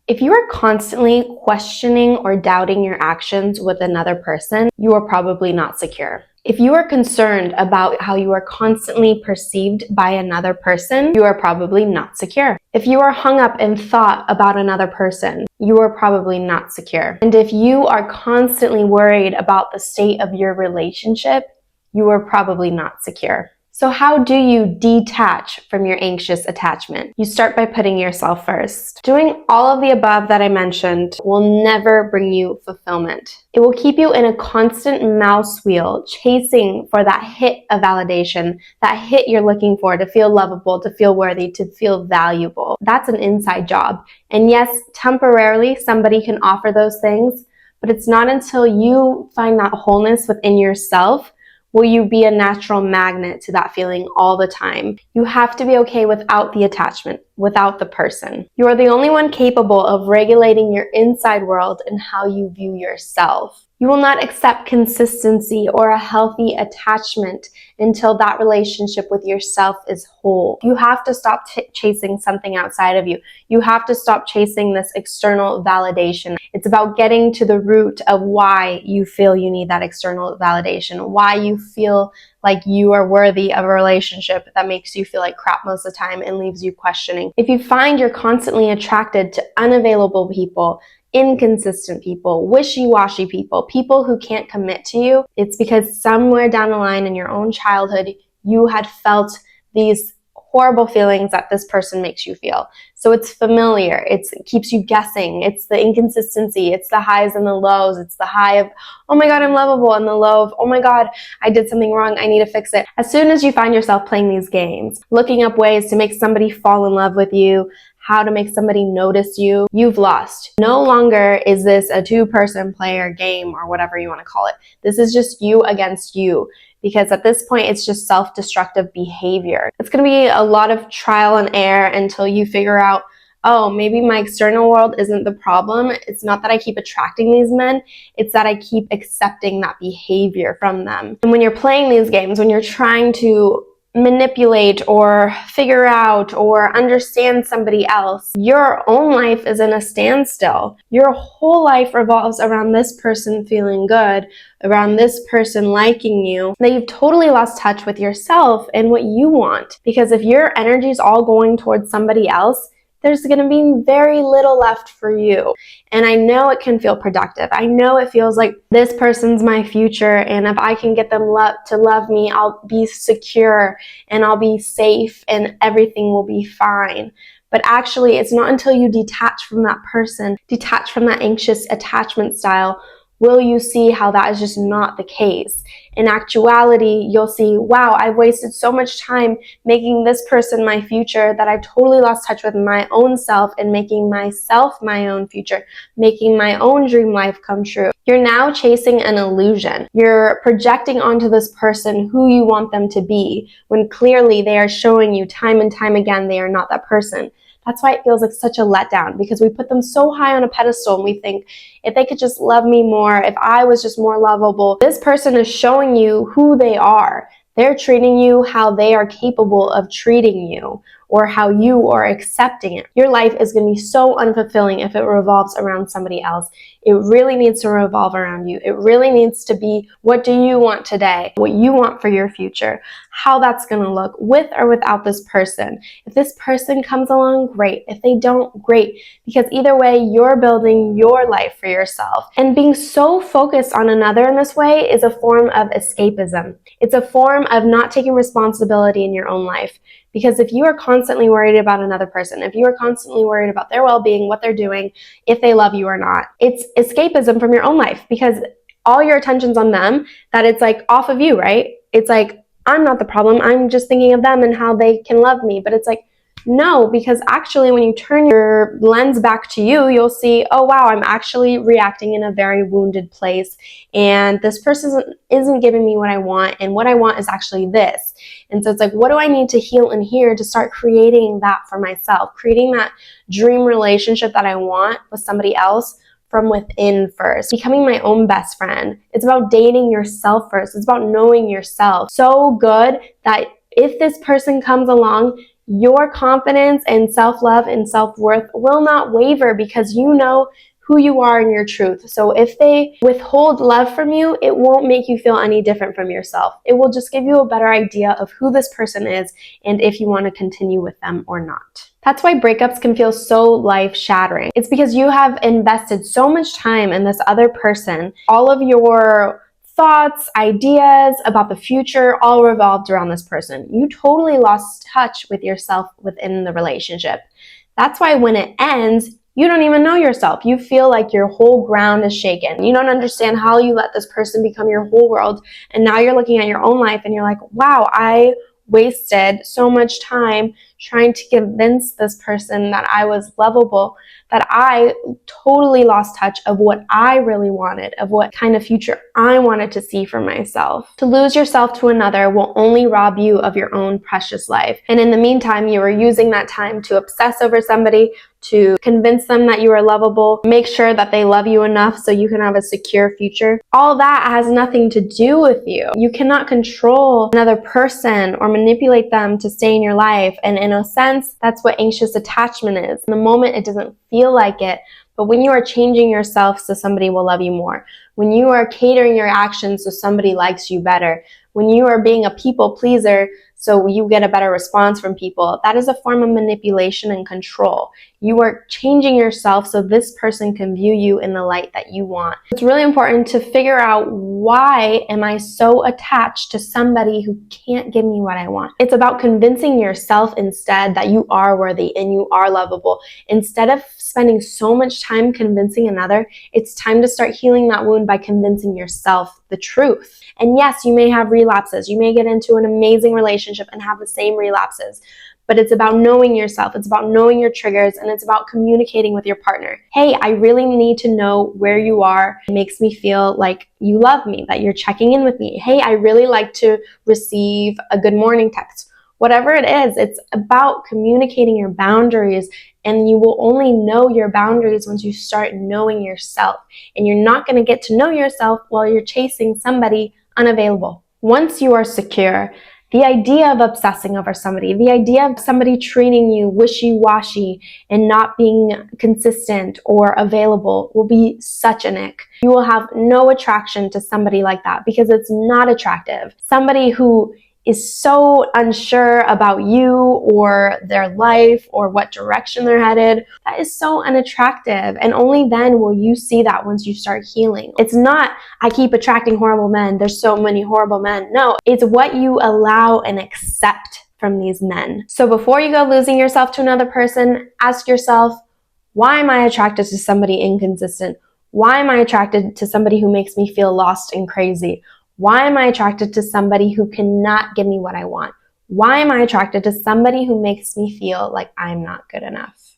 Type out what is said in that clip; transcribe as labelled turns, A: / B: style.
A: If you are constantly questioning or doubting your actions with another person, you are probably not secure. If you are concerned about how you are constantly perceived by another person, you are probably not secure. If you are hung up in thought about another person, you are probably not secure. And if you are constantly worried about the state of your relationship, you are probably not secure. So how do you detach from your anxious attachment? You start by putting yourself first. Doing all of the above that I mentioned will never bring you fulfillment. It will keep you in a constant mouse wheel, chasing for that hit of validation, that hit you're looking for to feel lovable, to feel worthy, to feel valuable. That's an inside job. And yes, temporarily somebody can offer those things, but it's not until you find that wholeness within yourself will you be a natural magnet to that feeling all the time. You have to be okay without the attachment, without the person. You are the only one capable of regulating your inside world and how you view yourself. You will not accept consistency or a healthy attachment until that relationship with yourself is whole. You have to stop chasing something outside of you. You have to stop chasing this external validation. It's about getting to the root of why you feel you need that external validation, why you feel like you are worthy of a relationship that makes you feel like crap most of the time and leaves you questioning. If you find you're constantly attracted to unavailable people, inconsistent people, wishy-washy people, people who can't commit to you, it's because somewhere down the line in your own childhood, you had felt these horrible feelings that this person makes you feel. So it's familiar. It keeps you guessing. It's the inconsistency. It's the highs and the lows. It's the high of, oh my God, I'm lovable, and the low of, oh my God, I did something wrong. I need to fix it. As soon as you find yourself playing these games, looking up ways to make somebody fall in love with you, how to make somebody notice you, you've lost. No longer is this a two-person player game or whatever you want to call it. This is just you against you, because at this point, it's just self-destructive behavior. It's going to be a lot of trial and error until you figure out, oh, maybe my external world isn't the problem. It's not that I keep attracting these men. It's that I keep accepting that behavior from them. And when you're playing these games, when you're trying to manipulate or figure out or understand somebody else, your own life is in a standstill. Your whole life revolves around this person feeling good, around this person liking you, that you've totally lost touch with yourself and what you want. Because if your energy is all going towards somebody else, there's going to be very little left for you. And I know it can feel productive. I know it feels like this person's my future, and if I can get them to love me, I'll be secure and I'll be safe and everything will be fine. But actually, it's not until you detach from that person, detach from that anxious attachment style, will you see how that is just not the case. In actuality, you'll see, wow, I've wasted so much time making this person my future that I've totally lost touch with my own self and making myself my own future, making my own dream life come true. You're now chasing an illusion. You're projecting onto this person who you want them to be, when clearly they are showing you time and time again they are not that person. That's why it feels like such a letdown, because we put them so high on a pedestal and we think, if they could just love me more, if I was just more lovable. This person is showing you who they are. They're treating you how they are capable of treating you, or how you are accepting it. Your life is going to be so unfulfilling if it revolves around somebody else. It really needs to revolve around you. It really needs to be, what do you want today? What you want for your future? How that's going to look with or without this person. If this person comes along, great. If they don't, great. Because either way, you're building your life for yourself. And being so focused on another in this way is a form of escapism. It's a form of not taking responsibility in your own life. Because if you are constantly worried about another person, if you are constantly worried about their well-being, what they're doing, if they love you or not, it's escapism from your own life, because all your attention's on them, that it's like off of you, right? It's like, I'm not the problem. I'm just thinking of them and how they can love me. But it's like, no, because actually when you turn your lens back to you, you'll see, oh wow, I'm actually reacting in a very wounded place, and this person isn't giving me what I want, and what I want is actually this. And so it's like, what do I need to heal in here to start creating that for myself, creating that dream relationship that I want with somebody else from within first, becoming my own best friend. It's about dating yourself first. It's about knowing yourself so good that if this person comes along, your confidence and self-love and self-worth will not waver because you know who you are and your truth. So if they withhold love from you, it won't make you feel any different from yourself. It will just give you a better idea of who this person is and if you want to continue with them or not. That's why breakups can feel so life-shattering. It's because you have invested so much time in this other person. All of your thoughts, ideas about the future all revolved around this person. You totally lost touch with yourself within the relationship. That's why when it ends, you don't even know yourself. You feel like your whole ground is shaken. You don't understand how you let this person become your whole world. And now you're looking at your own life and you're like, wow, I wasted so much time trying to convince this person that I was lovable, that I totally lost touch of what I really wanted, of what kind of future I wanted to see for myself. To lose yourself to another will only rob you of your own precious life. And in the meantime, you are using that time to obsess over somebody, to convince them that you are lovable, make sure that they love you enough so you can have a secure future. All that has nothing to do with you. You cannot control another person or manipulate them to stay in your life. And in a sense, that's what anxious attachment is. In the moment, it doesn't feel like it. But when you are changing yourself so somebody will love you more, when you are catering your actions so somebody likes you better, when you are being a people pleaser so you get a better response from people, that is a form of manipulation and control. You are changing yourself so this person can view you in the light that you want. It's really important to figure out, why am I so attached to somebody who can't give me what I want? It's about convincing yourself instead that you are worthy and you are lovable. Instead of spending so much time convincing another, it's time to start healing that wound by convincing yourself the truth. And yes, you may have relapses. You may get into an amazing relationship and have the same relapses. But it's about knowing yourself. It's about knowing your triggers, and it's about communicating with your partner. Hey, I really need to know where you are. It makes me feel like you love me, that you're checking in with me. Hey, I really like to receive a good morning text. Whatever it is, it's about communicating your boundaries, and you will only know your boundaries once you start knowing yourself. And you're not going to get to know yourself while you're chasing somebody unavailable. Once you are secure, the idea of obsessing over somebody, the idea of somebody treating you wishy-washy and not being consistent or available will be such an ick. You will have no attraction to somebody like that because it's not attractive. Somebody who is so unsure about you or their life or what direction they're headed, that is so unattractive. And only then will you see that once you start healing. It's not, I keep attracting horrible men, there's so many horrible men. No, it's what you allow and accept from these men. So before you go losing yourself to another person, ask yourself, why am I attracted to somebody inconsistent? Why am I attracted to somebody who makes me feel lost and crazy? Why am I attracted to somebody who cannot give me what I want? Why am I attracted to somebody who makes me feel like I'm not good enough?